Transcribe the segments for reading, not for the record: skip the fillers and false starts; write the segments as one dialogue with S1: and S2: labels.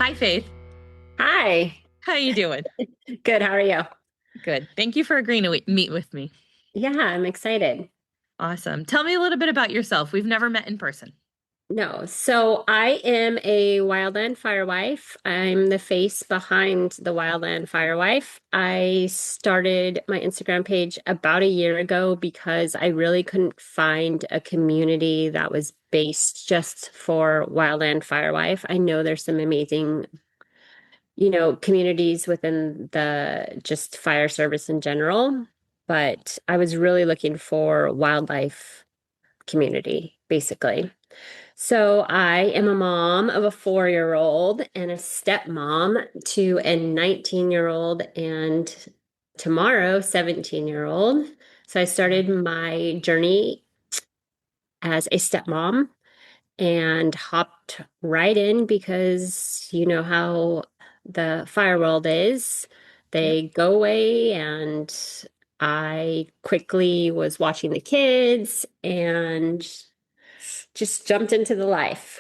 S1: Hi, Faith.
S2: Hi.
S1: How you doing?
S2: Good. How are you?
S1: Good. Thank you for agreeing to meet with me.
S2: Yeah, I'm excited.
S1: Awesome. Tell me a little bit about yourself. We've never met in person.
S2: No, so I am a Wildland Firewife. I'm the face behind the Wildland Firewife. I started my Instagram page about a year ago because I really couldn't find a community that was based just for Wildland Firewife. I know there's some amazing, communities within the just fire service in general, but I was really looking for wildlife community, basically. So I am a mom of a 4-year-old and a stepmom to a 19-year-old and tomorrow 17-year-old. So I
S1: Wow.
S2: started my journey as a stepmom and hopped right in because you know how the fire world is.
S1: Yep.
S2: They go away, and I quickly was watching the kids and just jumped into the life.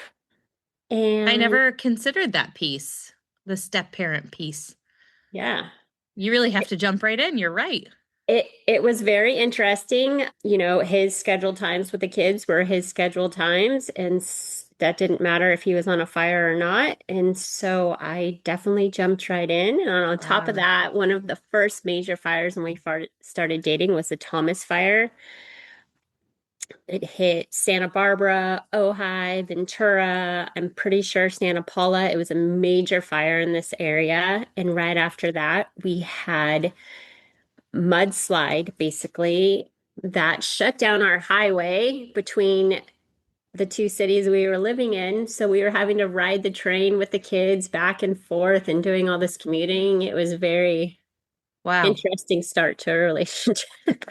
S1: I
S2: And
S1: never considered that piece, the step parent piece.
S2: yeah,
S1: You really have to jump right in. You're right.
S2: it was very interesting. His scheduled times with the kids were his scheduled times, and that didn't matter if he was on a fire or not. And so I definitely jumped right in. And on top of
S1: Wow.
S2: that, one of the first major fires when we started dating was the Thomas Fire. It hit Santa Barbara, Ojai, Ventura. I'm pretty sure Santa Paula. It was a major fire in this area. And right after that, we had mudslide basically that shut down our highway between the two cities we were living in. So we were having to ride the train with the kids back and forth and doing all this commuting. It was a very
S1: Wow.
S2: interesting start to a relationship.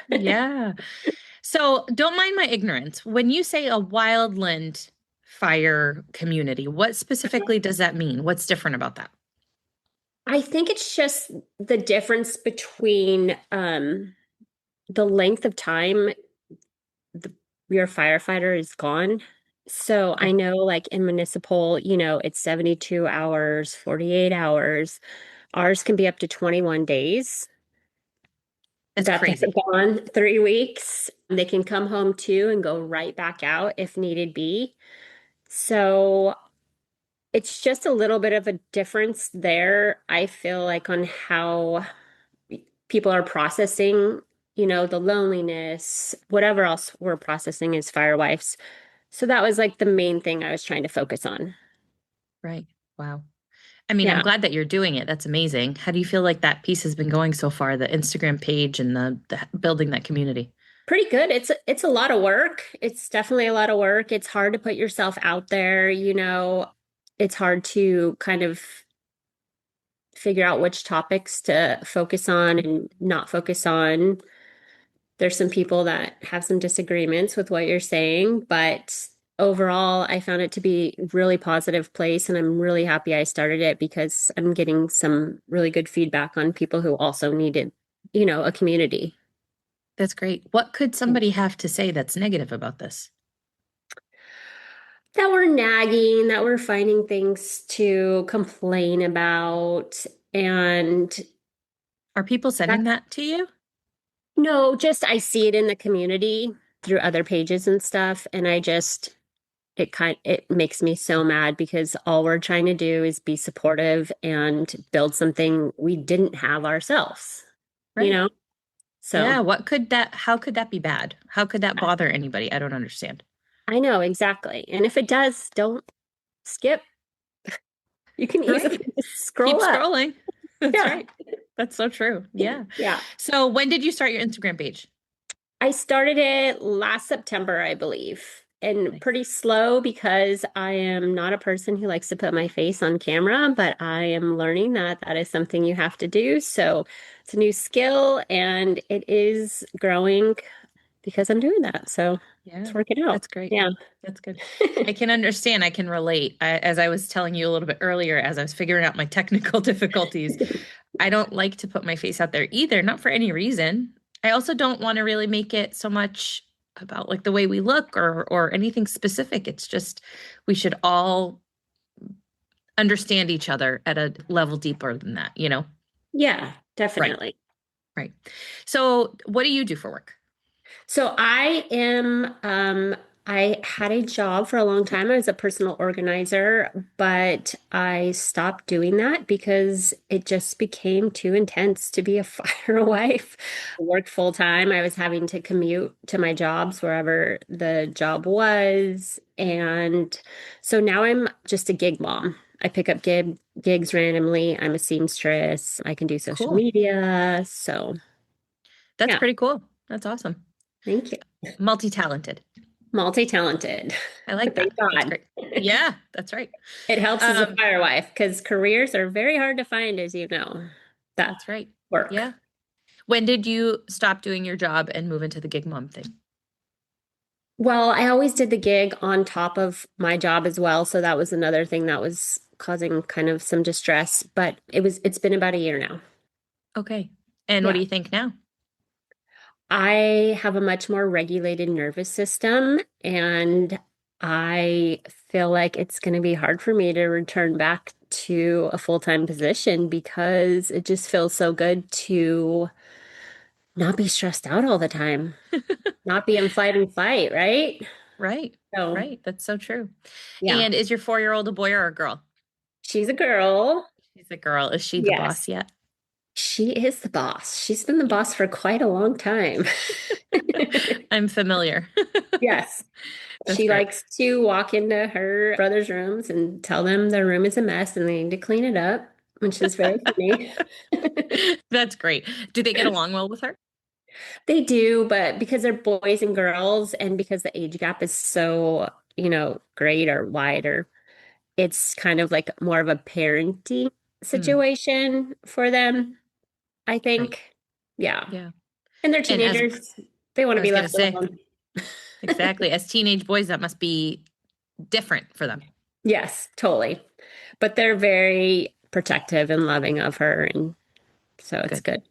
S1: Yeah. So don't mind my ignorance. When you say a wildland fire community, what specifically does that mean? What's different about that?
S2: I think it's just the difference between the length of time the, your firefighter is gone. So I
S1: Okay.
S2: know, like in municipal, it's 72 hours, 48 hours. Ours can be up to 21 days
S1: That's
S2: that they're
S1: crazy.
S2: gone, 3 weeks. They can come home too and go right back out if needed be. So it's just a little bit of a difference there, I feel like, on how people are processing, the loneliness, whatever else we're processing as firewives. So that was like the main thing I was trying to focus on.
S1: Right. Wow. I mean, I'm
S2: Yeah,
S1: glad that you're doing it. That's amazing. How do you feel like that piece has been going so far, the Instagram page and the building that community?
S2: pretty good. It's a lot of work. It's definitely a lot of work. It's hard to put yourself out there. It's hard to kind of figure out which topics to focus on and not focus on. There's some people that have some disagreements with what you're saying, but overall, I found it to be a really positive place, and I'm really happy I started it because I'm getting some really good feedback on people who also needed, a community.
S1: That's great. What could somebody have to say that's negative about this?
S2: That we're nagging, that we're finding things to complain about, and
S1: Are people sending
S2: that,
S1: that to you?
S2: no, just I see it in the community through other pages and stuff, and it makes me so mad because all we're trying to do is be supportive and build something we didn't have ourselves, you
S1: Right.
S2: know? So
S1: Yeah. How could that be bad? How could that bother anybody? I don't understand.
S2: I know exactly. And if it does, don't skip. You can easily
S1: Right.
S2: just
S1: Keep
S2: scroll up.
S1: scrolling. That's
S2: Yeah.
S1: right. That's so true. Yeah.
S2: Yeah.
S1: So when did you start your Instagram page?
S2: I started it last September, I believe, and
S1: Nice.
S2: pretty slow because I am not a person who likes to put my face on camera, but I am learning that that is something you have to do. So it's a new skill and it is growing because I'm doing that. So
S1: Yeah.
S2: it's working out.
S1: That's great.
S2: Yeah.
S1: That's good. I can understand. I can relate. As I was telling you a little bit earlier, as I was figuring out my technical difficulties, I don't like to put my face out there either, not for any reason. I also don't want to really make it so much about like the way we look or anything specific. It's just we should all understand each other at a level deeper than that, you know?
S2: Yeah,
S1: Right,
S2: definitely.
S1: right. So, what do you do for work?
S2: So I had a job for a long time. I was a personal organizer, but I stopped doing that because it just became too intense to be a fire wife. I worked full time. I was having to commute to my jobs wherever the job was. And so now I'm just a gig mom. I pick up gigs randomly. I'm a seamstress. I can do social
S1: Cool.
S2: media. So
S1: That's
S2: yeah,
S1: pretty cool. That's awesome.
S2: thank you.
S1: Multi-talented.
S2: Multi-talented.
S1: I like that.
S2: Thank
S1: That's
S2: God.
S1: great. Yeah, that's right.
S2: It helps as a
S1: Um,
S2: fire wife because careers are very hard to find, as you know, that
S1: that's right.
S2: work.
S1: Yeah. When did you stop doing your job and move into the gig mom thing?
S2: Well, I always did the gig on top of my job as well, so that was another thing that was causing kind of some distress, but it's been about a year now.
S1: Okay. And what
S2: Yeah.
S1: do you think now?
S2: I have a much more regulated nervous system, and I feel like it's going to be hard for me to return back to a full-time position because it just feels so good to not be stressed out all the time, not be in fight and fight, right?
S1: Right.
S2: So,
S1: Right. That's so true.
S2: yeah,
S1: And is your 4-year-old a boy or a girl?
S2: she's a girl.
S1: She's a girl. Is she the
S2: Yes,
S1: boss yet?
S2: she is the boss. She's been the boss for quite a long time.
S1: I'm familiar.
S2: Yes.
S1: That's
S2: She
S1: great.
S2: likes to walk into her brother's rooms and tell them their room is a mess and they need to clean it up, which is very funny.
S1: That's great. Do they get along well with her?
S2: They do, but because they're boys and girls and because the age gap is so, great or wider, it's kind of like more of a parenting
S1: Mm,
S2: situation for them, I
S1: right.
S2: think. Yeah.
S1: Yeah.
S2: And they're
S1: And as
S2: teenagers. They want
S1: I
S2: to be
S1: was going to
S2: left
S1: say,
S2: alone.
S1: exactly, as teenage boys, that must be different for them.
S2: Yes, totally. But they're very protective and loving of her. And so it's
S1: Good.
S2: good.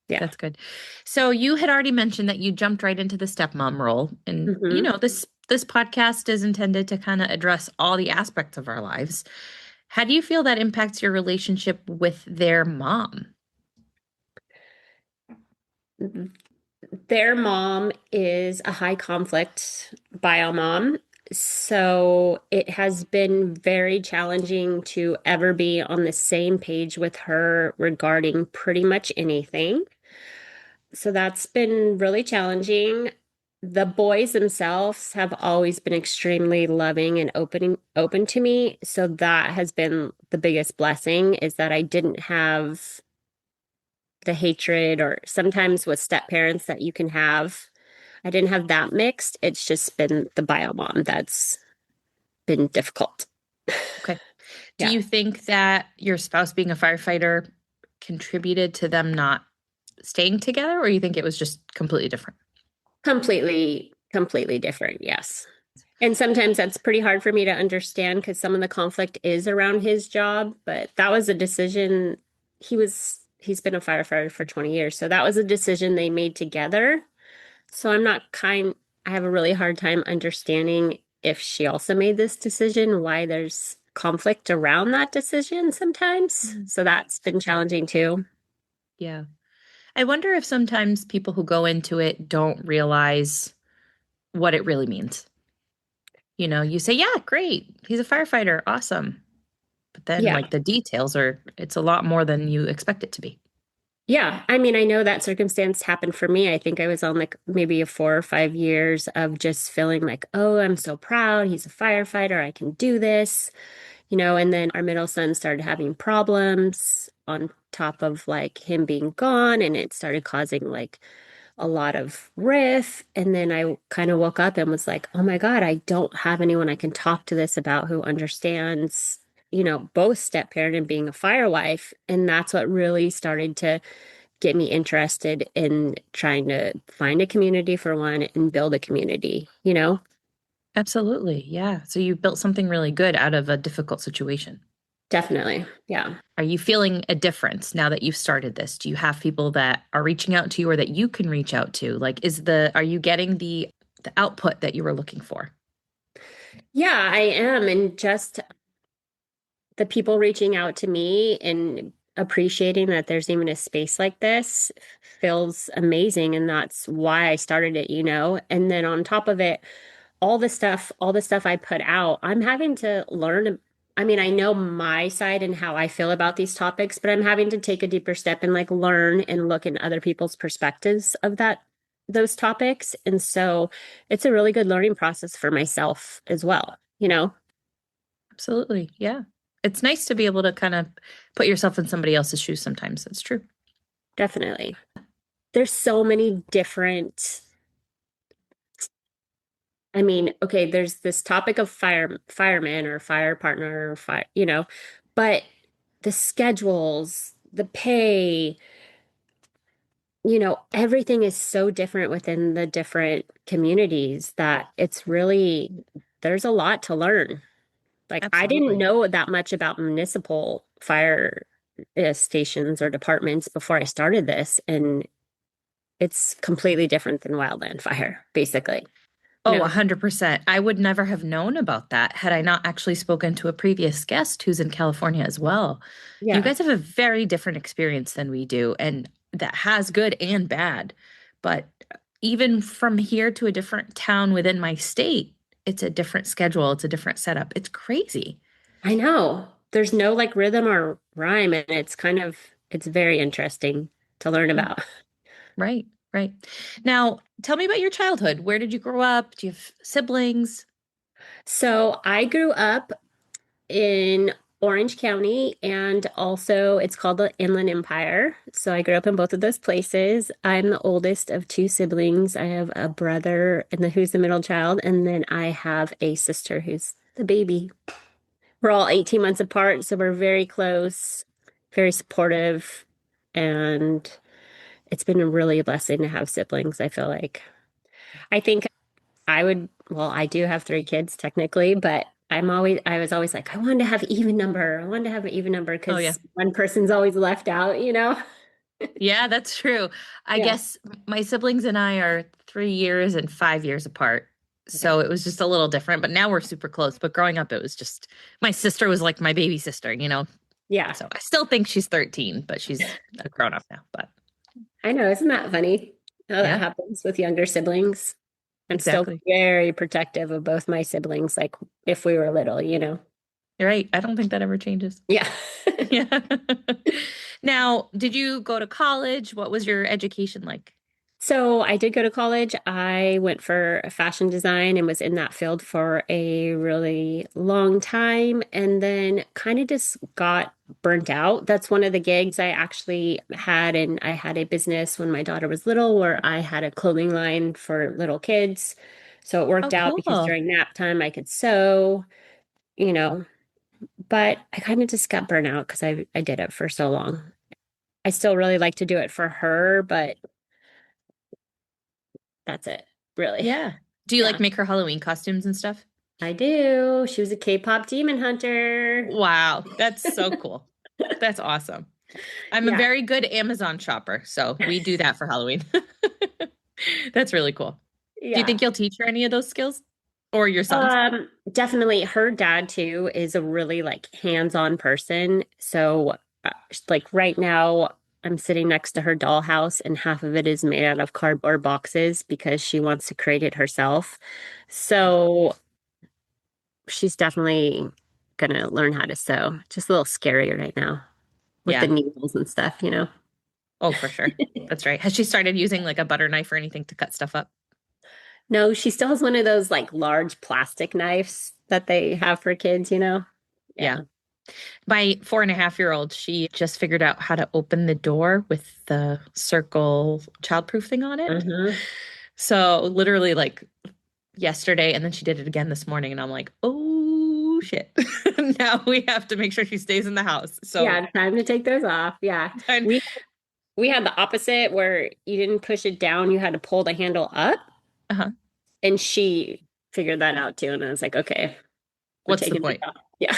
S2: Yeah.
S1: That's good. So you had already mentioned that you jumped right into the stepmom role. And
S2: Hmm.
S1: this podcast is intended to kind of address all the aspects of our lives. How do you feel that impacts your relationship with their mom?
S2: Their mom is a high conflict bio mom. So it has been very challenging to ever be on the same page with her regarding pretty much anything. So that's been really challenging. The boys themselves have always been extremely loving and open to me. So that has been the biggest blessing is that I didn't have the hatred or sometimes with step parents that you can have. I didn't have that mixed. It's just been the bio mom that's been difficult.
S1: Okay. Do
S2: Yeah,
S1: you think that your spouse being a firefighter contributed to them not staying together, or you think it was just completely different?
S2: completely different. Yes. And sometimes that's pretty hard for me to understand because some of the conflict is around his job, but that was a decision he's been a firefighter for 20 years. So that was a decision they made together. So I have a really hard time understanding if she also made this decision, why there's conflict around that decision sometimes.
S1: Mhm.
S2: So that's been challenging too.
S1: Yeah. I wonder if sometimes people who go into it don't realize what it really means. You say, yeah, great. He's a firefighter. Awesome. But then,
S2: Yeah.
S1: like, the details it's a lot more than you expect it to be.
S2: Yeah. I mean, I know that circumstance happened for me. I think I was on like maybe a 4 or 5 years of just feeling like, oh, I'm so proud. He's a firefighter. I can do this. And then our middle son started having problems on top of like him being gone, and it started causing like a lot of riff. And then I kind of woke up and was like, oh my God, I don't have anyone I can talk to this about who understands, both step parent and being a fire wife. And that's what really started to get me interested in trying to find a community for one and build a community.
S1: Absolutely. Yeah. So you built something really good out of a difficult situation.
S2: Definitely. Yeah.
S1: Are you feeling a difference now that you've started this? Do you have people that are reaching out to you or that you can reach out to? Like, are you getting the output that you were looking for?
S2: Yeah, I am. And just the people reaching out to me and appreciating that there's even a space like this feels amazing. And that's why I started it, you know? And then on top of it, all the stuff I put out, I'm having to learn. I mean, I know my side and how I feel about these topics, but I'm having to take a deeper step and like learn and look in other people's perspectives of those topics. And so it's a really good learning process for myself as well, you know?
S1: Absolutely. Yeah. It's nice to be able to kind of put yourself in somebody else's shoes sometimes. That's true.
S2: Definitely. There's so many different, I mean, okay, there's this topic of fireman or fire partner or fire, you know, but the schedules, the pay, you know, everything is so different within the different communities that it's really, there's a lot to learn. Like, I didn't
S1: Absolutely.
S2: know that much about municipal fire stations or departments before I started this. And it's completely different than wildland fire, basically. You
S1: Oh,
S2: know,
S1: 100%. I would never have known about that had I not actually spoken to a previous guest who's in California as well. You
S2: yeah,
S1: guys have a very different experience than we do, and that has good and bad. But even from here to a different town within my state, it's a different schedule, it's a different setup. It's crazy.
S2: I know. There's no like rhythm or rhyme, and it's very interesting to learn
S1: Mm,
S2: about.
S1: right, right. Now, tell me about your childhood. Where did you grow up? Do you have siblings?
S2: So I grew up in Orange County, and also it's called the Inland Empire. So I grew up in both of those places. I'm the oldest of two siblings. I have a brother and who's the middle child, and then I have a sister who's the baby. We're all 18 months apart, so we're very close, very supportive, and it's been a really blessing to have siblings, I feel like. I think well, I do have three kids technically, but I was always like, I wanted to have even number. I wanted to have an even number
S1: Oh, yeah.
S2: because one person's always left out, you know?
S1: Yeah, that's true. I
S2: Yeah.
S1: guess my siblings and I are 3 years and 5 years apart.
S2: Okay.
S1: So it was just a little different, but now we're super close. But growing up, it was just my sister was like my baby sister.
S2: Yeah.
S1: So I still think she's 13, but she's a grown up now. But
S2: I know. Isn't that funny how that
S1: yeah,
S2: happens with younger siblings? I'm still
S1: exactly.
S2: very protective of both my siblings, like if we were little, you know?
S1: You're right. I don't think that ever changes.
S2: Yeah.
S1: Yeah. Now, did you go to college? What was your education like?
S2: So I did go to college. I went for fashion design and was in that field for a really long time and then kind of just got burnt out. That's one of the gigs I actually had. And I had a business when my daughter was little where I had a clothing line for little kids. So it
S1: Oh,
S2: worked out because
S1: cool.
S2: during nap time I could sew, you know, but I kind of just got burnt out because I did it for so long. I still really like to do it for her, but that's it, really.
S1: Yeah. Do you like
S2: Yeah.
S1: make her Halloween costumes and stuff?
S2: I do. She was a K-pop demon hunter.
S1: Wow, that's so cool. That's awesome. I'm a
S2: Yeah.
S1: very good Amazon shopper, so we do that for Halloween. That's really cool. Do you
S2: Yeah.
S1: think you'll teach her any of those skills or your sons?
S2: Definitely her dad too is a really like hands-on person. So like right now I'm sitting next to her dollhouse and half of it is made out of cardboard boxes because she wants to create it herself. So she's definitely gonna learn how to sew. Just a little scary right now with the
S1: Yeah.
S2: needles and stuff, you know.
S1: Oh, for sure. That's right. Has she started using like a butter knife or anything to cut stuff up?
S2: No, she still has one of those like large plastic knives that they have for kids, you know?
S1: Yeah.
S2: Yeah.
S1: My 4.5-year-old, she just figured out how to open the door with the circle childproof thing on it.
S2: Uh-huh.
S1: So literally like yesterday, and then she did it again this morning, and I'm like, oh shit. Now we have to make sure she stays in the house. So
S2: Yeah, time to take those off. Yeah.
S1: and
S2: We had the opposite where you didn't push it down, you had to pull the handle up.
S1: uh-huh.
S2: And she figured that out too. And I was like, okay, we're
S1: What's the
S2: taking this
S1: point?
S2: off. Yeah.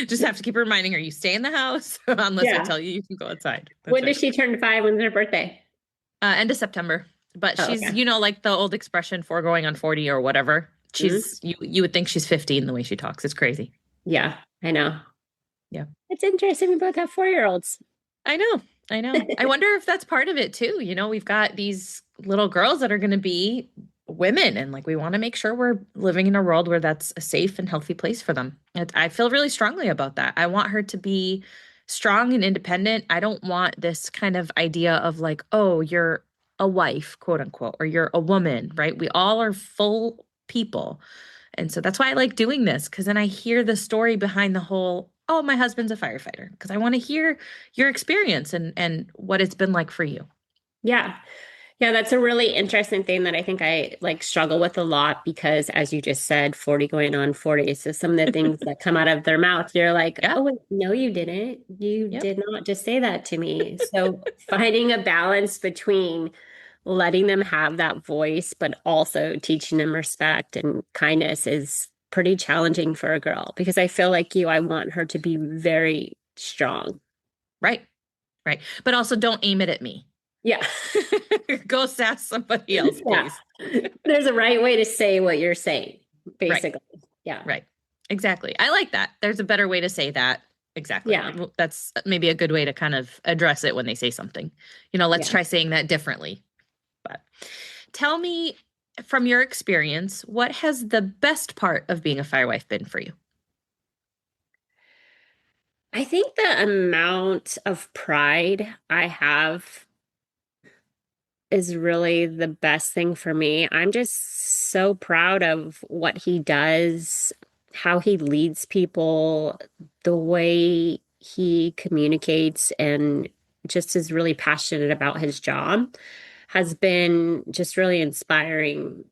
S1: Just have to keep reminding her you stay in the house unless I
S2: Yeah.
S1: tell you you can go outside. That's
S2: When
S1: right.
S2: does she turn 5? When's her birthday?
S1: End of September. But
S2: Oh,
S1: she's,
S2: okay.
S1: like the old expression for going on 40 or whatever.
S2: Mhm.
S1: You would think she's 15 the way she talks. It's crazy.
S2: Yeah, I know.
S1: Yeah.
S2: It's interesting. We both have 4-year-olds.
S1: I know. I know. I wonder if that's part of it too. We've got these little girls that are going to be women, and like we want to make sure we're living in a world where that's a safe and healthy place for them. I feel really strongly about that. I want her to be strong and independent. I don't want this kind of idea of like, oh, you're a wife, quote unquote, or you're a woman, right? We all are full people. And so that's why I like doing this, because then I hear the story behind the whole, oh, my husband's a firefighter, because I want to hear your experience and what it's been like for you.
S2: Yeah. Yeah, that's a really interesting thing that I think I like struggle with a lot because as you just said, 40 going on 40. So some of the things that come out of their mouth, you're like,
S1: Yeah.
S2: oh, wait, no, you didn't. You
S1: Yep.
S2: did not just say that to me. So finding a balance between letting them have that voice, but also teaching them respect and kindness is pretty challenging for a girl because I feel like you, I want her to be very strong.
S1: Right. Right. But also don't aim it at me.
S2: Yeah.
S1: Go sass somebody else,
S2: Yeah.
S1: please.
S2: There's a right way to say what you're saying,
S1: Right.
S2: basically. Yeah.
S1: Right. Exactly. I like that. There's a better way to say that. Exactly.
S2: Yeah.
S1: Well, that's maybe a good way to kind of address it when they say something. Let's
S2: Yeah.
S1: try saying that differently. But tell me from your experience, what has the best part of being a firewife been for you?
S2: I think the amount of pride I have is really the best thing for me. I'm just so proud of what he does, how he leads people, the way he communicates, and just is really passionate about his job has been just really inspiring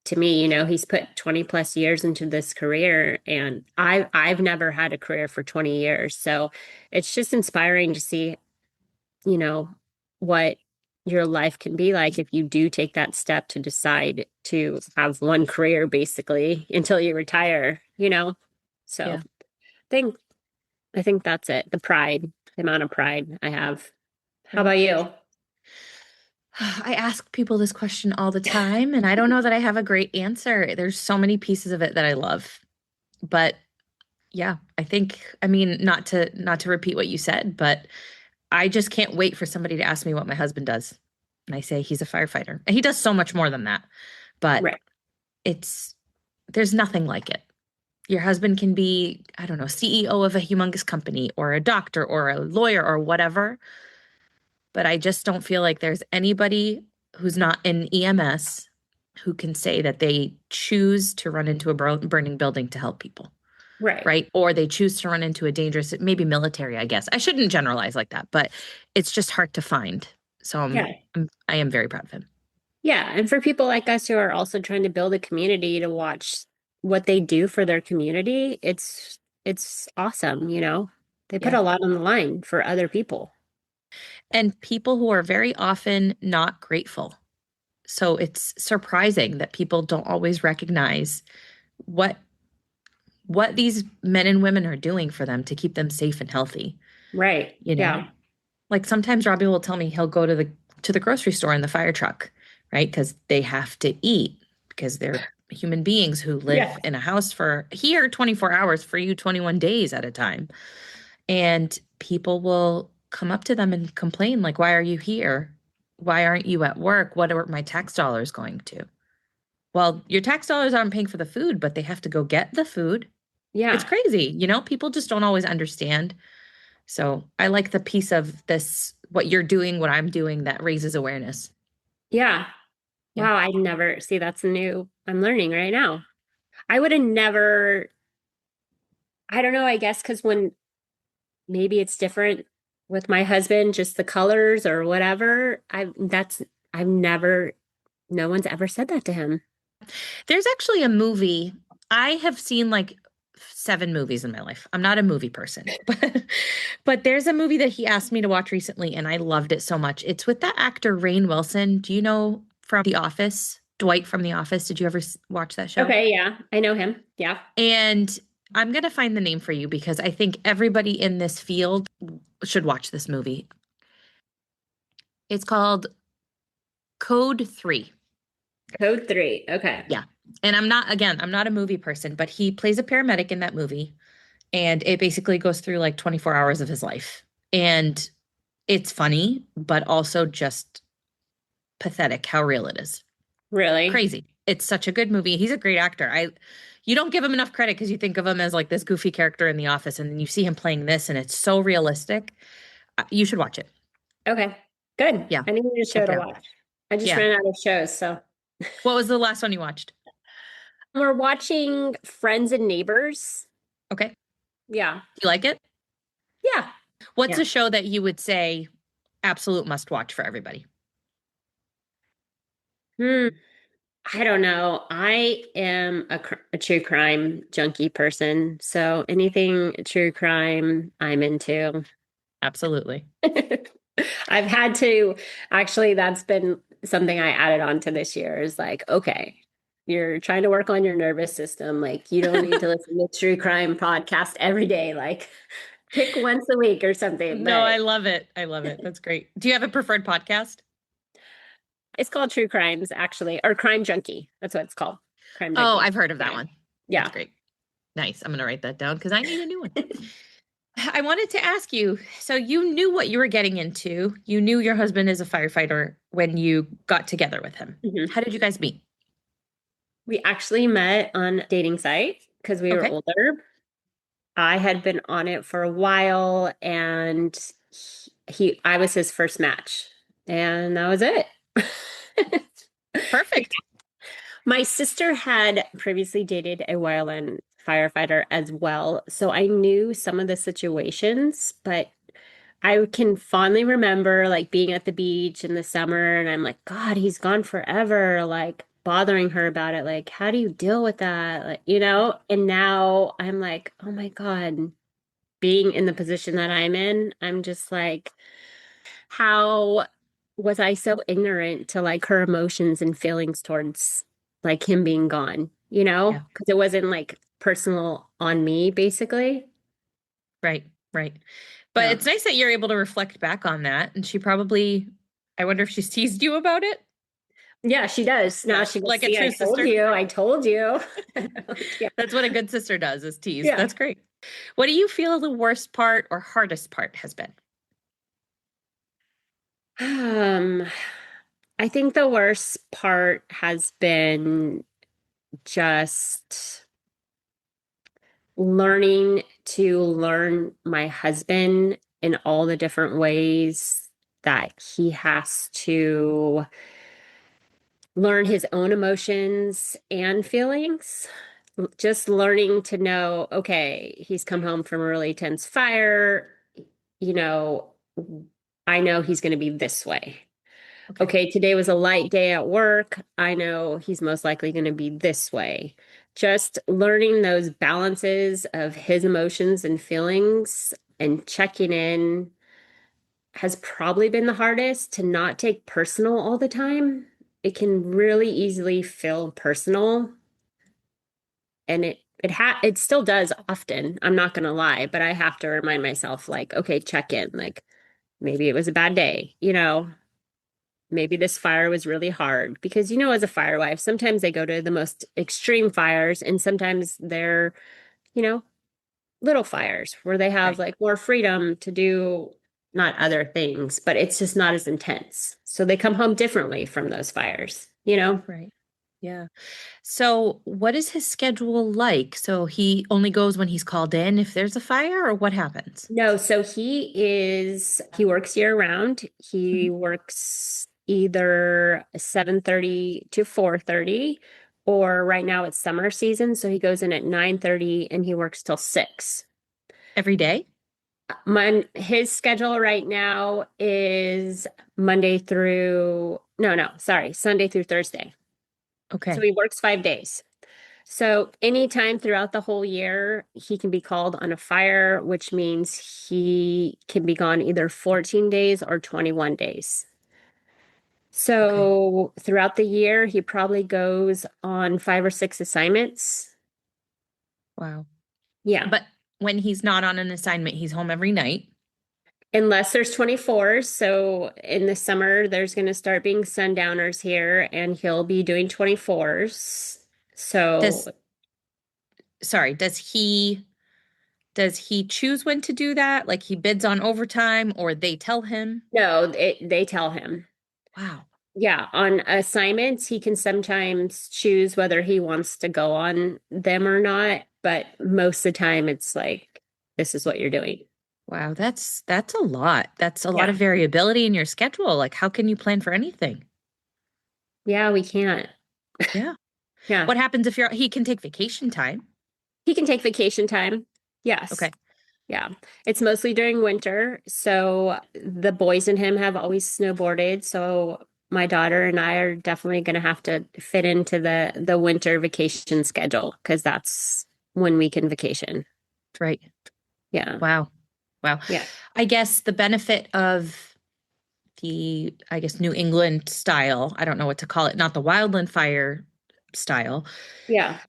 S2: to me. He's put 20 plus years into this career and I've never had a career for 20 years. So it's just inspiring to see, you know, what your life can be like if you do take that step to decide to have one career basically until you retire. So
S1: Yeah.
S2: think I think that's it. The pride, the amount of pride I have. How
S1: Right.
S2: about you?
S1: I ask people this question all the time, and I don't know that I have a great answer. There's so many pieces of it that I love. But yeah, I mean, not to repeat what you said, but I just can't wait for somebody to ask me what my husband does. And I say he's a firefighter. And he does so much more than that. But
S2: Right.
S1: it's there's nothing like it. Your husband can be, I don't know, CEO of a humongous company or a doctor or a lawyer or whatever. But I just don't feel like there's anybody who's not in EMS who can say that they choose to run into a burning building to help people,
S2: Right.
S1: right? Or they choose to run into a dangerous, maybe military, I guess. I shouldn't generalize like that, but it's just hard to find. So
S2: Yeah.
S1: I am very proud of him.
S2: Yeah. And for people like us who are also trying to build a community to watch what they do for their community, it's awesome. They put
S1: Yeah.
S2: a lot on the line for other people.
S1: And people who are very often not grateful. So it's surprising that people don't always recognize what what these men and women are doing for them to keep them safe and healthy,
S2: Right.
S1: you know?
S2: Yeah.
S1: Like sometimes Robbie will tell me he'll go to the grocery store in the fire truck, right? Because they have to eat because they're human beings who live
S2: Yeah.
S1: in a house for here 24 hours, for you 21 days at a time. And people will come up to them and complain, like, why are you here? Why aren't you at work? What are my tax dollars going to? Well, your tax dollars aren't paying for the food, but they have to go get the food. It's
S2: Yeah.
S1: crazy. People just don't always understand. So I like the piece of this, what you're doing, what I'm doing that raises awareness.
S2: Yeah.
S1: Yeah.
S2: Wow. I never see that's new. I'm learning right now. I would have never, I don't know, I guess because when maybe it's different with my husband, just the colors or whatever. I've never, no one's ever said that to him.
S1: There's actually a movie. I have seen like 7 movies in my life. I'm not a movie person, but there's a movie that he asked me to watch recently, and I loved it so much. It's with that actor Rainn Wilson. Do you know from The Office? Dwight from The Office. Did you ever watch that show?
S2: Okay, yeah, I know him. Yeah.
S1: And I'm gonna find the name for you because I think everybody in this field should watch this movie. It's called Code 3.
S2: Code 3. Okay.
S1: Yeah. And I'm not a movie person, but he plays a paramedic in that movie. And it basically goes through like 24 hours of his life. And it's funny, but also just pathetic how real it is.
S2: Really?
S1: Crazy. It's such a good movie. He's a great actor. You don't give him enough credit because you think of him as like this goofy character in The Office, and then you see him playing this, and it's so realistic. You should watch it.
S2: Okay, good.
S1: Yeah,
S2: I need a show
S1: check it
S2: to
S1: out.
S2: watch. I just
S1: Yeah.
S2: ran out of shows, so
S1: What was the last one you watched?
S2: we're watching Friends and Neighbors.
S1: Okay.
S2: Yeah.
S1: You like it?
S2: Yeah.
S1: What's
S2: Yeah.
S1: a show that you would say absolute must watch for everybody?
S2: Hmm. I don't know. I am a true crime junkie person, so anything true crime, I'm into.
S1: Absolutely.
S2: I've had to actually, that's been something I added on to this year is like, okay, you're trying to work on your nervous system. Like, you don't need to listen to true crime podcast every day. Like, pick once a week or something.
S1: No, I
S2: But
S1: love it. I love it. That's great. Do you have a preferred podcast?
S2: it's called True Crimes, actually, or Crime Junkie. That's what it's called. Crime
S1: Oh,
S2: Junkie.
S1: I've heard of that
S2: Yeah.
S1: one. That's
S2: Yeah.
S1: great. Nice. I'm going to write that down because I need a new one. I wanted to ask you, so you knew what you were getting into. You knew your husband is a firefighter when you got together with him.
S2: Mhm.
S1: How did you guys meet?
S2: We actually met on a dating site because we were
S1: Okay.
S2: older. I had been on it for a while and I was his first match. And that was it.
S1: Perfect.
S2: My sister had previously dated a wildland firefighter as well, so I knew some of the situations, but I can fondly remember like being at the beach in the summer and I'm like, God, he's gone forever, like bothering her about it. Like, how do you deal with that? Like, and now I'm like, oh my God, being in the position that I'm in, I'm just like, how was I so ignorant to like her emotions and feelings towards like him being gone,
S1: Yeah.
S2: Because it wasn't like personal on me, basically.
S1: Right. Right. But
S2: So,
S1: it's nice that you're able to reflect back on that. And she probably, I wonder if she's teased you about it.
S2: yeah, she does. Now
S1: Yeah.
S2: she goes,
S1: Like a
S2: see, I
S1: true
S2: told
S1: sister.
S2: you, I told you. Yeah.
S1: That's what a good sister does is tease.
S2: Yeah.
S1: That's great. What do you feel the worst part or hardest part has been?
S2: Um, I think the worst part has been just learning to learn my husband in all the different ways that he has to learn his own emotions and feelings. Just learning to know, okay, he's come home from a really tense fire, you know, I know he's going to be this way.
S1: Okay.
S2: Okay, today was a light day at work. I know he's most likely going to be this way. Just learning those balances of his emotions and feelings and checking in has probably been the hardest to not take personal all the time. It can really easily feel personal and it still does often. I'm not going to lie, but I have to remind myself like, okay, check in. Like maybe it was a bad day, maybe this fire was really hard because as a fire wife, sometimes they go to the most extreme fires and sometimes they're, you know, little fires where they have
S1: Right.
S2: like more freedom to do not other things, but it's just not as intense. So they come home differently from those fires.
S1: Right. Yeah. So, what is his schedule like? So, he only goes when he's called in if there's a fire, or what happens?
S2: No, so he works year round. He
S1: Mhm.
S2: works either 7:30 to 4:30, or right now it's summer season, so he goes in at 9:30 and he works till 6.
S1: Every day?
S2: His schedule right now is Sunday through Thursday. So
S1: Okay.
S2: he works 5 days. So anytime throughout the whole year, he can be called on a fire, which means he can be gone either 14 days or 21 days.
S1: Okay.
S2: So throughout the year, he probably goes on 5 or 6 assignments.
S1: Wow.
S2: Yeah.
S1: But when he's not on an assignment, he's home every night.
S2: Unless there's 24s. So in the summer, there's going to start being sundowners here, and he'll be doing 24s. So
S1: Does, sorry, does he Does he choose when to do that? Like he bids on overtime or they tell him?
S2: No, they tell him.
S1: Wow.
S2: Yeah, on assignments, he can sometimes choose whether he wants to go on them or not, but most of the time it's like, this is what you're doing.
S1: Wow, that's a lot. That's a lot of
S2: Yeah.
S1: variability in your schedule. Like how can you plan for anything?
S2: Yeah, we can't.
S1: Yeah.
S2: Yeah.
S1: What happens if he can take vacation time?
S2: He can take vacation time. Yes.
S1: Okay.
S2: Yeah. It's mostly during winter. So the boys and him have always snowboarded. So my daughter and I are definitely going to have to fit into the winter vacation schedule because that's when we can vacation.
S1: Right.
S2: Yeah.
S1: Wow. Wow.
S2: Yeah.
S1: I guess the benefit of I guess, New England style, I don't know what to call it, not the wildland fire style.
S2: Yeah.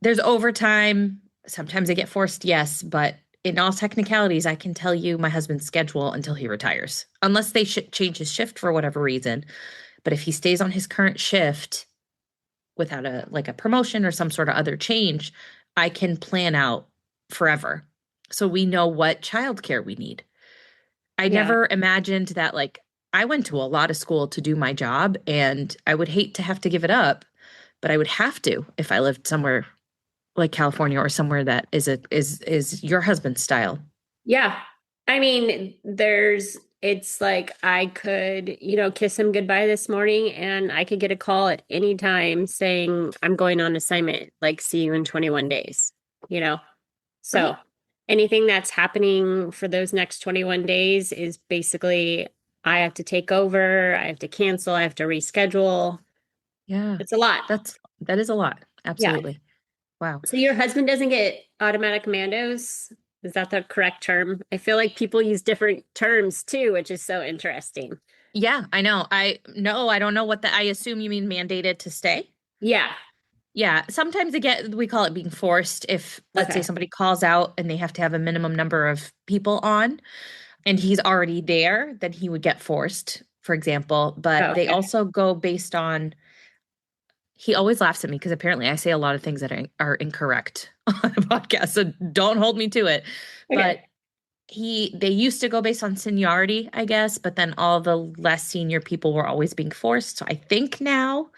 S1: There's overtime. Sometimes I get forced, yes, but in all technicalities, I can tell you my husband's schedule until he retires, unless they should change his shift for whatever reason. But if he stays on his current shift without a promotion or some sort of other change, I can plan out forever. So we know what childcare we need. I
S2: Yeah.
S1: never imagined that I went to a lot of school to do my job and I would hate to have to give it up, but I would have to if I lived somewhere like California or somewhere that is your husband's style.
S2: Yeah. I mean, it's like I could, kiss him goodbye this morning and I could get a call at any time saying I'm going on assignment, like see you in 21 days, you know? So
S1: Right?
S2: anything that's happening for those next 21 days is basically I have to take over, I have to cancel, I have to reschedule.
S1: Yeah.
S2: It's a lot.
S1: That is a lot.
S2: Yeah.
S1: Absolutely. Wow.
S2: So your husband doesn't get automatic mandos? Is that the correct term? I feel like people use different terms too, which is so interesting.
S1: Yeah, I know. I don't know I assume you mean mandated to stay.
S2: Yeah.
S1: Yeah, sometimes we call it being forced if let's say
S2: Okay.
S1: somebody calls out and they have to have a minimum number of people on and he's already there, then he would get forced, for example. But
S2: Oh,
S1: they
S2: okay.
S1: also go based on, he always laughs at me because apparently I say a lot of things that are incorrect on a podcast. So don't hold me to it. But
S2: Okay.
S1: they used to go based on seniority, I guess, but then all the less senior people were always being forced. So I think now,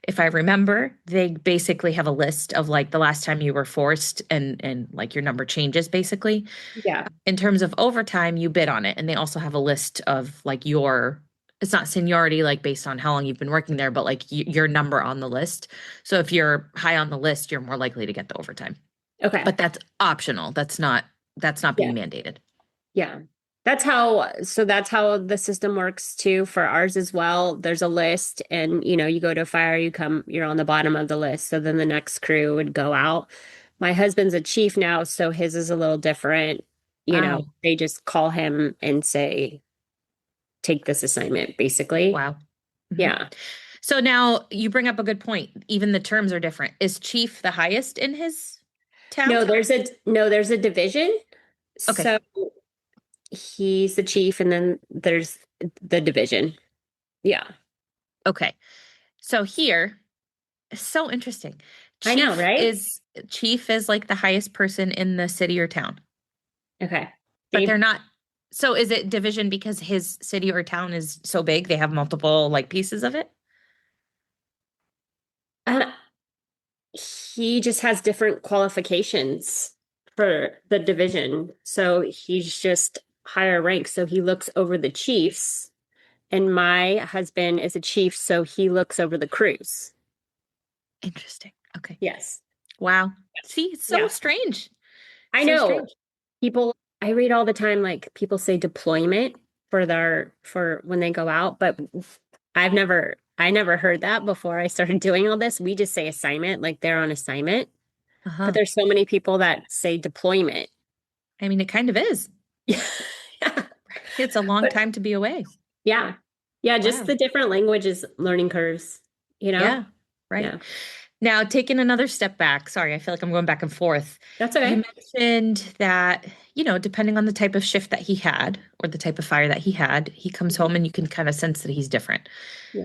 S1: if I remember, they basically have a list of like the last time you were forced and like your number changes basically.
S2: Yeah.
S1: In terms of overtime, you bid on it. And they also have a list of like it's not seniority, like based on how long you've been working there, but like your number on the list. So if you're high on the list, you're more likely to get the overtime.
S2: Okay.
S1: But that's optional. That's not
S2: Yeah.
S1: being mandated.
S2: Yeah. That's how the system works too for ours as well. There's a list and you go to a fire, you're on the bottom of the list. So then the next crew would go out. My husband's a chief now, so his is a little different.
S1: Wow.
S2: They just call him and say, take this assignment, basically.
S1: Wow. Mhm.
S2: Yeah.
S1: So now you bring up a good point. Even the terms are different. Is chief the highest in his town?
S2: There's a division.
S1: Okay.
S2: So he's the chief and then there's the division. Yeah.
S1: Okay. So here, so interesting.
S2: I know, right?
S1: Chief is like the highest person in the city or town,
S2: Okay.
S1: but
S2: Dave,
S1: they're not. So is it division because his city or town is so big, they have multiple like pieces of it?
S2: uh, he just has different qualifications for the division. So he's just higher rank. So he looks over the chiefs. And my husband is a chief, so he looks over the crews.
S1: Interesting. Okay.
S2: Yes.
S1: Wow. See, it's so
S2: Yeah.
S1: strange.
S2: I
S1: So
S2: know.
S1: strange.
S2: I read all the time, like people say deployment for when they go out, but I never heard that before I started doing all this. We just say assignment, like they're on assignment. But
S1: Uh-huh.
S2: there's so many people that say deployment.
S1: I mean, it kind of is.
S2: Yeah.
S1: It's a long
S2: But
S1: time to be away.
S2: yeah. Yeah, just
S1: Wow.
S2: the different languages, learning curves, you know?
S1: Yeah. Right.
S2: Yeah.
S1: Now, taking another step back, sorry, I feel like I'm going back and forth.
S2: That's
S1: You
S2: okay.
S1: mentioned that, depending on the type of shift that he had or the type of fire that he had, he comes home and you can kind of sense that he's different.
S2: Yeah.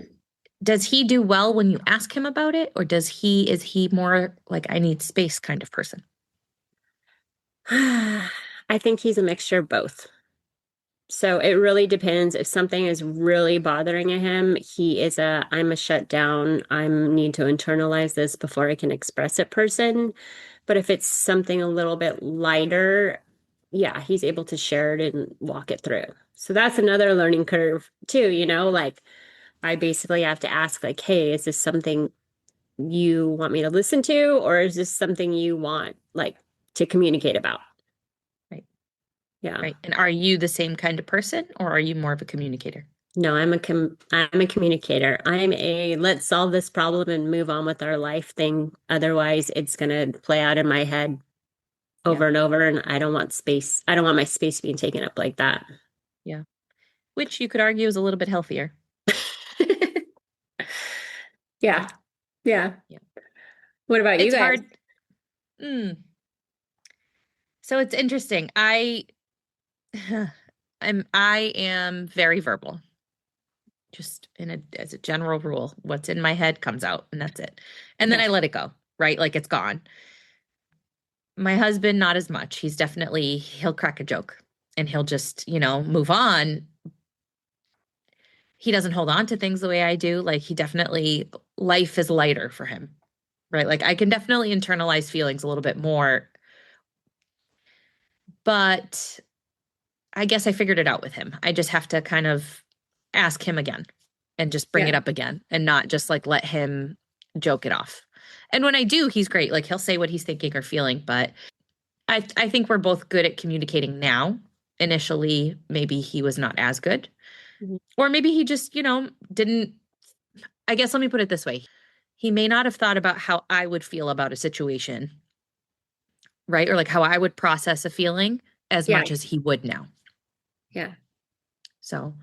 S1: Does he do well when you ask him about it, or is he more like I need space kind of person?
S2: I think he's a mixture of both. So it really depends. If something is really bothering him, I'm a shut down. I need to internalize this before I can express it person. But if it's something a little bit lighter, yeah, he's able to share it and walk it through. So that's another learning curve too, like I basically have to ask like, hey, is this something you want me to listen to, or is this something you want like to communicate about?
S1: Right.
S2: Yeah.
S1: Right. And are you the same kind of person or are you more of a communicator?
S2: No, I'm a communicator. I'm a let's solve this problem and move on with our life thing. Otherwise, it's gonna play out in my head
S1: Yeah.
S2: over and over, and I don't want space. I don't want my space being taken up like that.
S1: Yeah. Which you could argue is a little bit healthier.
S2: Yeah. Yeah.
S1: Yeah.
S2: What about you
S1: It's
S2: guys?
S1: hard. Mm. So it's interesting. I am very verbal. Just as a general rule, what's in my head comes out and that's it. And then
S2: Yeah.
S1: I let it go, right? Like it's gone. My husband, not as much. He'll crack a joke and he'll just, move on. He doesn't hold on to things the way I do. Like life is lighter for him, right? Like I can definitely internalize feelings a little bit more, but I guess I figured it out with him. I just have to kind of ask him again and just bring it
S2: Yeah.
S1: up again and not just like let him joke it off. And when I do, he's great. Like he'll say what he's thinking or feeling, but I think we're both good at communicating now. Initially, maybe he was not as good.
S2: Mhm.
S1: Or maybe he just, didn't. I guess let me put it this way. He may not have thought about how I would feel about a situation, right? Or like how I would process a feeling as
S2: Yeah.
S1: much as he would now.
S2: Yeah.
S1: So,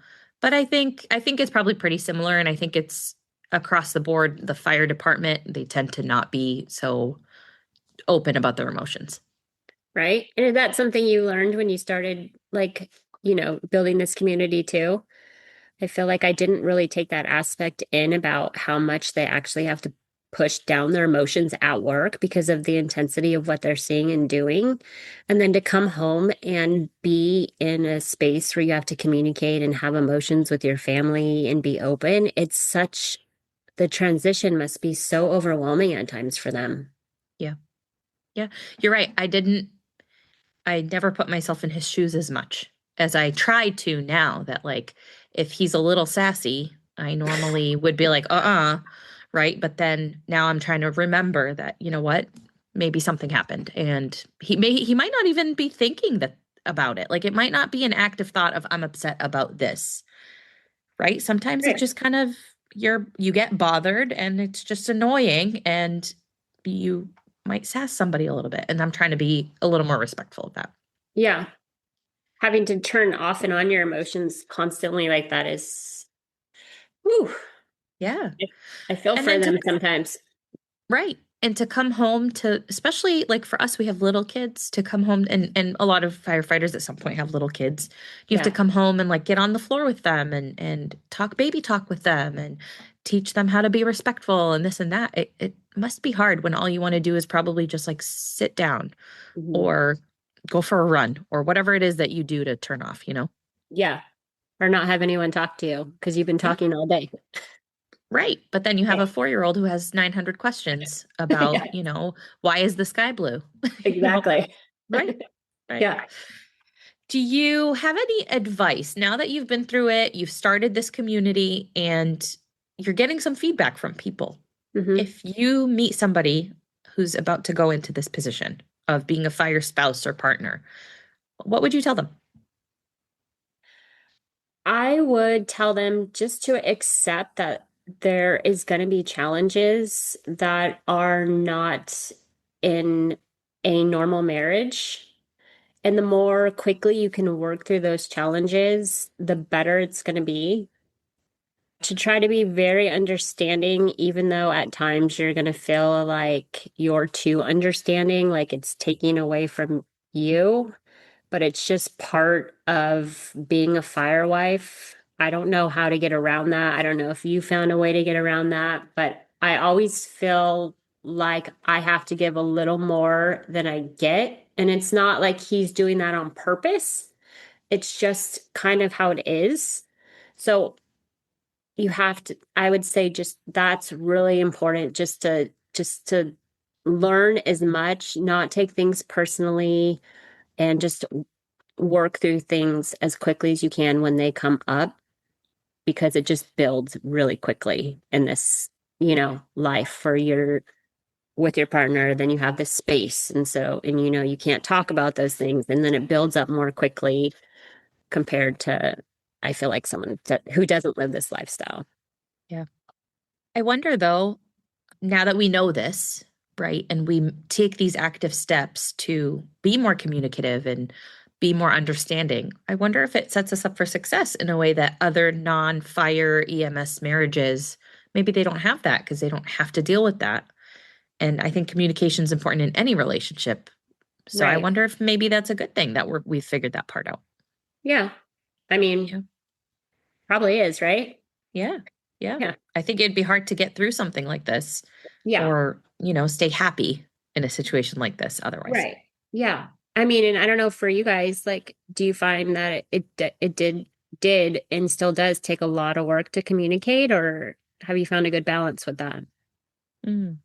S1: but I think it's probably pretty similar and I think it's across the board. The fire department, they tend to not be so open about their emotions.
S2: Right. And is that something you learned when you started like, building this community too? I feel like I didn't really take that aspect in about how much they actually have to push down their emotions at work because of the intensity of what they're seeing and doing. And then to come home and be in a space where you have to communicate and have emotions with your family and be open, the transition must be so overwhelming at times for them.
S1: Yeah. Yeah. You're right. I never put myself in his shoes as much as I try to now that like if he's a little sassy, I normally would be like, right? But then now I'm trying to remember that, you know what? Maybe something happened and he might not even be thinking that about it. Like it might not be an active thought of I'm upset about this, right? Sometimes it
S2: Right.
S1: just kind of you get bothered and it's just annoying and you might sass somebody a little bit. And I'm trying to be a little more respectful of that.
S2: Yeah. Having to turn off and on your emotions constantly like that is, whew,
S1: Yeah.
S2: I I feel
S1: And
S2: for
S1: then
S2: them sometimes.
S1: right. And to come home to, especially like for us, we have little kids to come home and a lot of firefighters at some point have little kids. You have to
S2: Yeah.
S1: come home and like get on the floor with them and talk baby talk with them and teach them how to be respectful and this and that. It must be hard when all you want to do is probably just like sit down
S2: Mhm.
S1: or go for a run or whatever it is that you do to turn off.
S2: Yeah. Or not have anyone talk to you because you've been
S1: Yeah.
S2: talking all day.
S1: Right. But then you have
S2: Yeah.
S1: a 4-year-old who has 900 questions
S2: Yeah,
S1: about, why is the sky blue? You know,
S2: exactly.
S1: right. Right.
S2: Yeah.
S1: Do you have any advice now that you've been through it? You've started this community and you're getting some feedback from people.
S2: Hmm.
S1: If you meet somebody who's about to go into this position of being a fire spouse or partner, what would you tell them?
S2: I would tell them just to accept that there is going to be challenges that are not in a normal marriage. And the more quickly you can work through those challenges, the better it's going to be. To try to be very understanding, even though at times you're going to feel like you're too understanding, like it's taking away from you, but it's just part of being a firewife. I don't know how to get around that. I don't know if you found a way to get around that, but I always feel like I have to give a little more than I get. And it's not like he's doing that on purpose. It's just kind of how it is. So you have to, I would say just that's really important just to learn as much, not take things personally, and just work through things as quickly as you can when they come up, because it just builds really quickly in this, life for your with your partner. Then you have this space. And so, and you can't talk about those things. And then it builds up more quickly compared to, I feel like someone who doesn't live this lifestyle.
S1: Yeah. I wonder though, now that we know this, right, and we take these active steps to be more communicative and be more understanding, I wonder if it sets us up for success in a way that other non-fire EMS marriages, maybe they don't have that because they don't have to deal with that. And I think communication is important in any relationship. So I
S2: Right.
S1: wonder if maybe that's a good thing that we've figured that part out.
S2: Yeah. I mean,
S1: Yeah.
S2: probably is, right?
S1: Yeah. Yeah.
S2: Yeah.
S1: I think it'd be hard to get through something like this
S2: Yeah.
S1: or, stay happy in a situation like this otherwise.
S2: Right. Yeah. I mean, and I don't know for you guys, like, do you find that it did and still does take a lot of work to communicate, or have you found a good balance with that?
S1: Mm.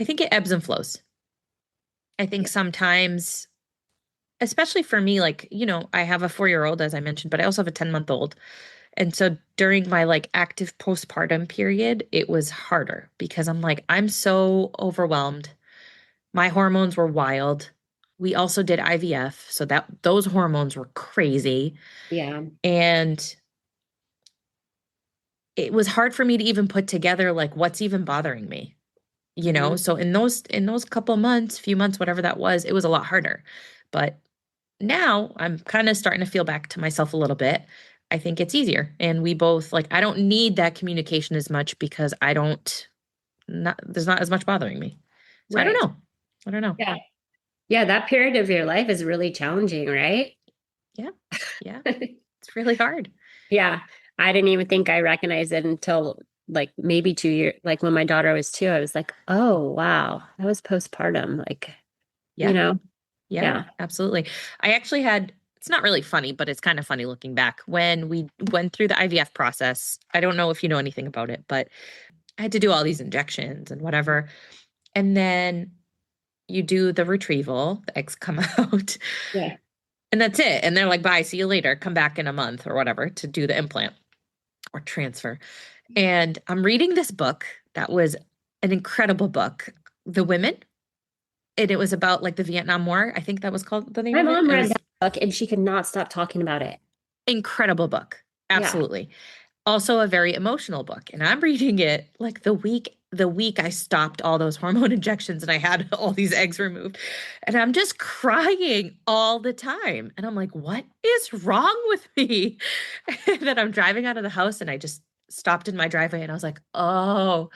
S1: I think it ebbs and flows. I think
S2: Yeah.
S1: sometimes, especially for me, like, I have a 4-year-old, as I mentioned, but I also have a 10-month-old. And so during my like active postpartum period, it was harder because I'm like, I'm so overwhelmed. My hormones were wild. We also did IVF, so that those hormones were crazy.
S2: Yeah.
S1: And it was hard for me to even put together like what's even bothering me.
S2: Mhm.
S1: So in those couple months, few months, whatever that was, it was a lot harder. But now I'm kind of starting to feel back to myself a little bit. I think it's easier. And we both like I don't need that communication as much because I don't not there's not as much bothering me. So I don't
S2: Right.
S1: know. I don't know.
S2: Yeah. Yeah, that period of your life is really challenging, right?
S1: Yeah. Yeah. It's really hard.
S2: Yeah. I didn't even think I recognized it until like maybe 2 years, like when my daughter was 2, I was like, oh, wow, that was postpartum. Like, you
S1: Yeah.
S2: know,
S1: Yeah,
S2: yeah.
S1: absolutely. I actually had, it's not really funny, but it's kind of funny looking back. When we went through the IVF process, I don't know if you know anything about it, but I had to do all these injections and whatever. And then you do the retrieval, the eggs come out,
S2: Yeah.
S1: and that's it. And they're like, bye, see you later. Come back in a month or whatever to do the implant or transfer. And I'm reading this book that was an incredible book, The Women. And it was about like the Vietnam War. I think that was called the name
S2: My
S1: of it.
S2: mom
S1: It
S2: read
S1: was
S2: that book and she could not stop talking about it.
S1: incredible book.
S2: Yeah.
S1: Absolutely. Also a very emotional book. And I'm reading it like the week I stopped all those hormone injections and I had all these eggs removed. And I'm just crying all the time. And I'm like, what is wrong with me? And then I'm driving out of the house and I just stopped in my driveway and I was like, oh,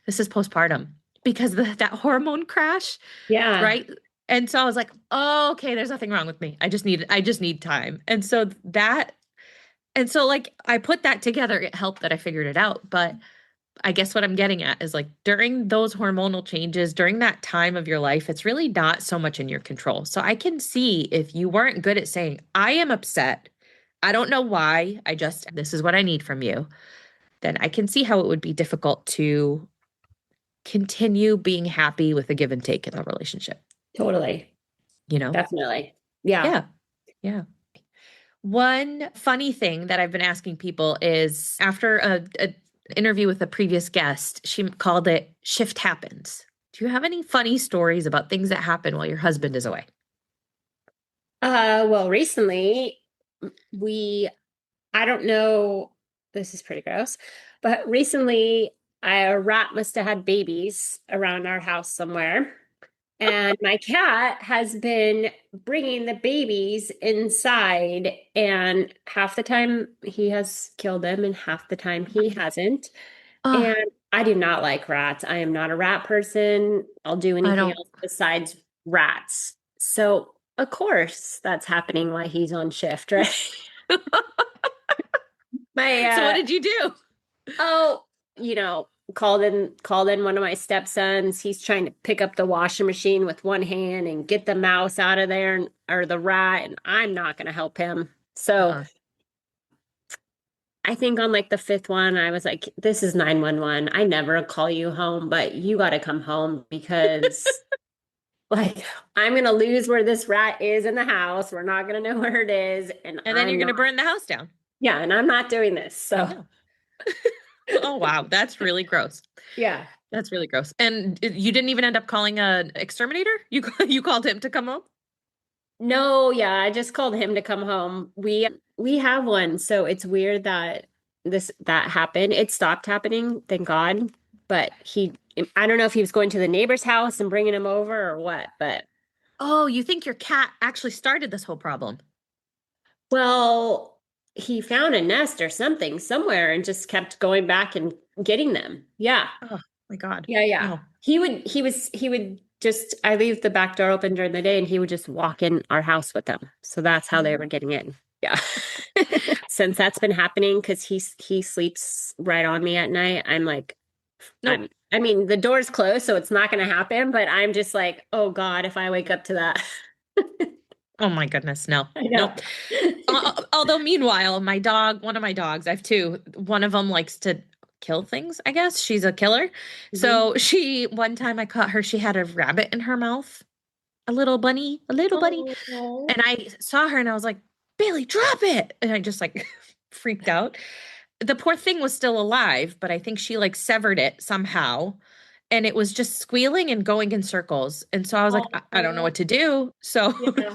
S1: this is postpartum because that hormone crash,
S2: Yeah.
S1: right? And so I was like, oh, okay, there's nothing wrong with me. I just need time. And so like I put that together, it helped that I figured it out. But I guess what I'm getting at is like during those hormonal changes, during that time of your life, it's really not so much in your control. So I can see if you weren't good at saying, I am upset. I don't know why. This is what I need from you. Then I can see how it would be difficult to continue being happy with a give and take in the relationship,
S2: Totally.
S1: you know?
S2: Definitely. Yeah.
S1: Yeah. Yeah. One funny thing that I've been asking people is after a interview with a previous guest, she called it shift happens. Do you have any funny stories about things that happen while your husband is away?
S2: Well, recently we, I don't know, this is pretty gross, but recently a rat must have had babies around our house somewhere. And my cat has been bringing the babies inside, and half the time he has killed them, and half the time he hasn't. And
S1: Oh,
S2: I do not like rats. I am not a rat person. I'll do
S1: I
S2: anything
S1: don't.
S2: else besides rats. So, of course, that's happening while he's on shift, right? My
S1: So what did you do?
S2: oh, you know, called in one of my stepsons. He's trying to pick up the washing machine with one hand and get the mouse out of there or the rat, and I'm not going to help him. So
S1: Uh-uh.
S2: I think on like the fifth one, I was like, this is 911. I never call you home, but you got to come home because like I'm going to lose where this rat is in the house. We're not going to know where it is. And
S1: And then you're
S2: I'm
S1: going
S2: not,
S1: to burn the house down.
S2: yeah, and I'm not doing this. So
S1: No. Oh, wow. That's really gross.
S2: yeah.
S1: That's really gross. And you didn't even end up calling an exterminator? You called him to come home?
S2: No, yeah, I just called him to come home. We have one, so it's weird that that happened. It stopped happening, thank God. But I don't know if he was going to the neighbor's house and bringing him over or what, but
S1: Oh, you think your cat actually started this whole problem?
S2: well, he found a nest or something somewhere and just kept going back and getting them. Yeah.
S1: Oh, my God.
S2: Yeah, yeah.
S1: No.
S2: He would just, I leave the back door open during the day and he would just walk in our house with them. So that's how they were getting in. Yeah. Since that's been happening, because he sleeps right on me at night, I'm like,
S1: Nope.
S2: I mean, the door's closed, so it's not gonna happen, but I'm just like, oh God, if I wake up to that.
S1: Oh my goodness. No.
S2: I know.
S1: Nope. Although meanwhile, one of my dogs, I have two. One of them likes to kill things, I guess. She's a killer.
S2: Mhm.
S1: So one time I caught her, she had a rabbit in her mouth, a little bunny.
S2: Oh,
S1: And I saw her and I was like, Bailey, drop it. And I just like freaked out. The poor thing was still alive, but I think she like severed it somehow. And it was just squealing and going in circles. And so I was like, I don't know
S2: oh,
S1: what to do. So
S2: yeah.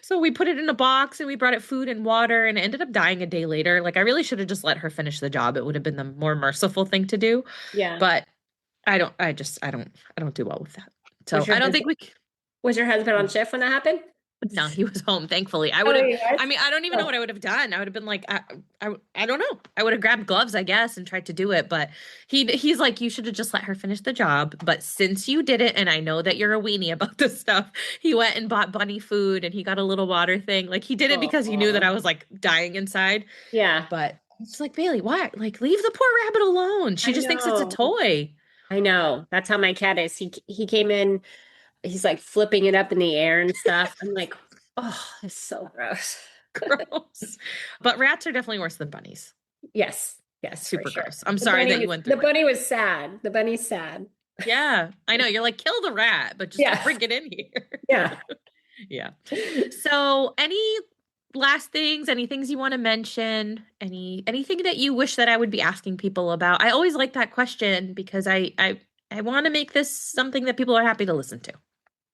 S1: so we put it in a box and we brought it food and water and it ended up dying a day later. Like I really should have just let her finish the job. It would have been the more merciful thing to do.
S2: Yeah.
S1: But I don't do well with that.
S2: Was
S1: So
S2: your
S1: I don't think
S2: husband
S1: we
S2: was your husband on shift when that happened?
S1: No, he was home, thankfully. I would
S2: Oh,
S1: have,
S2: he was?
S1: I mean, I don't even know
S2: Oh,
S1: what I would have done. I would have been like, I don't know. I would have grabbed gloves, I guess, and tried to do it. But he's like, you should have just let her finish the job. But since you did it, and I know that you're a weenie about this stuff, he went and bought Bunny food and he got a little water thing. Like he did it because he knew that
S2: oh,
S1: I was like dying inside.
S2: yeah.
S1: But it's like, Bailey, why? Like, leave the poor rabbit alone. She
S2: I
S1: just thinks it's a
S2: know.
S1: toy.
S2: I know. That's how my cat is. He came in, he's like flipping it up in the air and stuff. I'm like, oh, it's so gross.
S1: Gross. But rats are definitely worse than bunnies.
S2: Yes, yes, for
S1: Super
S2: sure.
S1: gross. I'm sorry that you went
S2: The
S1: through it.
S2: bunny was sad. The bunny's sad.
S1: Yeah, I know. You're like, kill the rat, but just don't
S2: Yeah,
S1: bring it in here.
S2: yeah.
S1: Yeah. So, any last things, any things you want to mention, anything that you wish that I would be asking people about? I always like that question because I want to make this something that people are happy to listen to.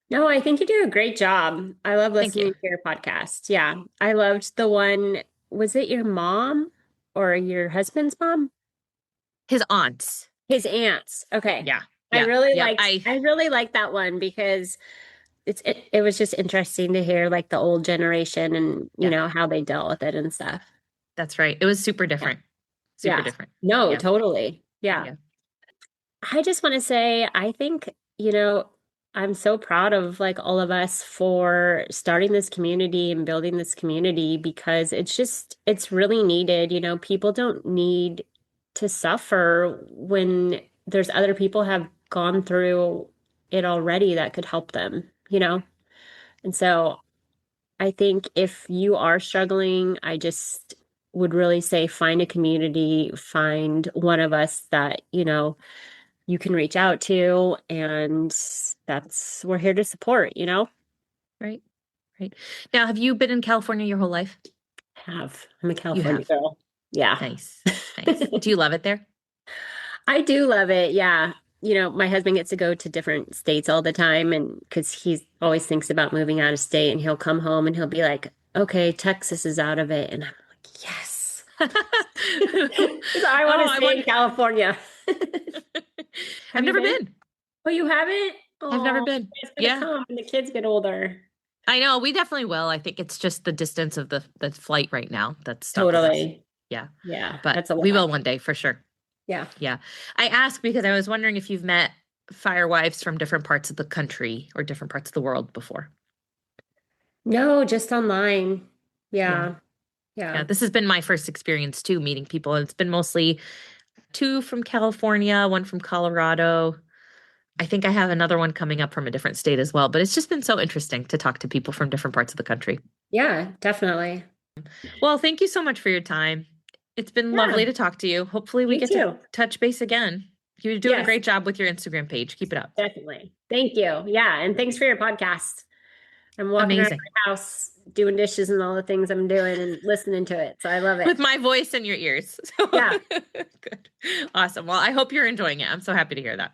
S2: No, I think you do a great job. I love
S1: Thank you.
S2: listening to your podcast. Yeah. I loved the one, was it your mom or your husband's mom?
S1: His aunts.
S2: His aunts. Okay.
S1: Yeah. Yeah. Yeah.
S2: I really liked that one because it was just interesting to hear like the old generation and
S1: Yeah,
S2: how they dealt with it and stuff.
S1: that's right. It was super
S2: Yeah.
S1: different. Super
S2: Yeah.
S1: different.
S2: No,
S1: Yeah.
S2: totally. Yeah.
S1: Yeah.
S2: I just want to say, I think, I'm so proud of like all of us for starting this community and building this community because it's really needed. People don't need to suffer when there's other people have gone through it already that could help them. And so I think if you are struggling, I just would really say find a community, find one of us that, you can reach out to, and we're here to support.
S1: Right. Right. Now, have you been in California your whole life?
S2: I'm a
S1: You
S2: California
S1: have.
S2: girl. Yeah.
S1: Nice. Nice. Do you love it there?
S2: I do love it. Yeah. My husband gets to go to different states all the time, and because he always thinks about moving out of state, and he'll come home and he'll be like, okay, Texas is out of it. And I'm like, yes. Because I want
S1: Oh,
S2: to stay in California.
S1: I've
S2: Have you
S1: never
S2: been?
S1: been.
S2: Oh, you haven't?
S1: I've never
S2: Oh,
S1: been.
S2: it's gonna
S1: Yeah.
S2: come when the kids get older.
S1: I know. We definitely will. I think it's just the distance of the flight right now that's stopping us.
S2: Totally.
S1: Yeah.
S2: Yeah,
S1: But
S2: that's a
S1: we
S2: lot.
S1: will one day for sure.
S2: Yeah.
S1: Yeah. I asked because I was wondering if you've met firewives from different parts of the country or different parts of the world before.
S2: No, just online.
S1: Yeah.
S2: Yeah.
S1: Yeah.
S2: Yeah.
S1: This has been my first experience too, meeting people. It's been mostly 2 from California, 1 from Colorado. I think I have another one coming up from a different state as well, but it's just been so interesting to talk to people from different parts of the country.
S2: Yeah, definitely.
S1: Well, thank you so much for your time. It's been lovely
S2: Yeah,
S1: to talk to you. Hopefully we
S2: me
S1: get to
S2: too.
S1: touch base again. You're doing a
S2: Yes,
S1: great job with your Instagram page. Keep it up.
S2: definitely. Thank you. Yeah, and thanks for your podcast. I'm walking around
S1: Amazing.
S2: my house doing dishes and all the things I'm doing and listening to it. So I love
S1: With
S2: it.
S1: my voice in your ears. So
S2: Yeah,
S1: good. Awesome. Well, I hope you're enjoying it. I'm so happy to hear that.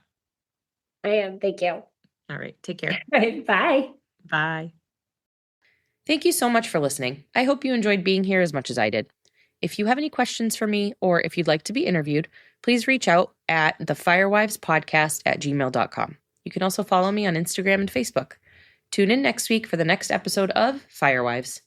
S2: I am. Thank you.
S1: All right. Take care.
S2: All right, bye.
S1: Bye. Thank you so much for listening. I hope you enjoyed being here as much as I did. If you have any questions for me or if you'd like to be interviewed, please reach out at thefirewivespodcast@gmail.com. You can also follow me on Instagram and Facebook. Tune in next week for the next episode of Firewives.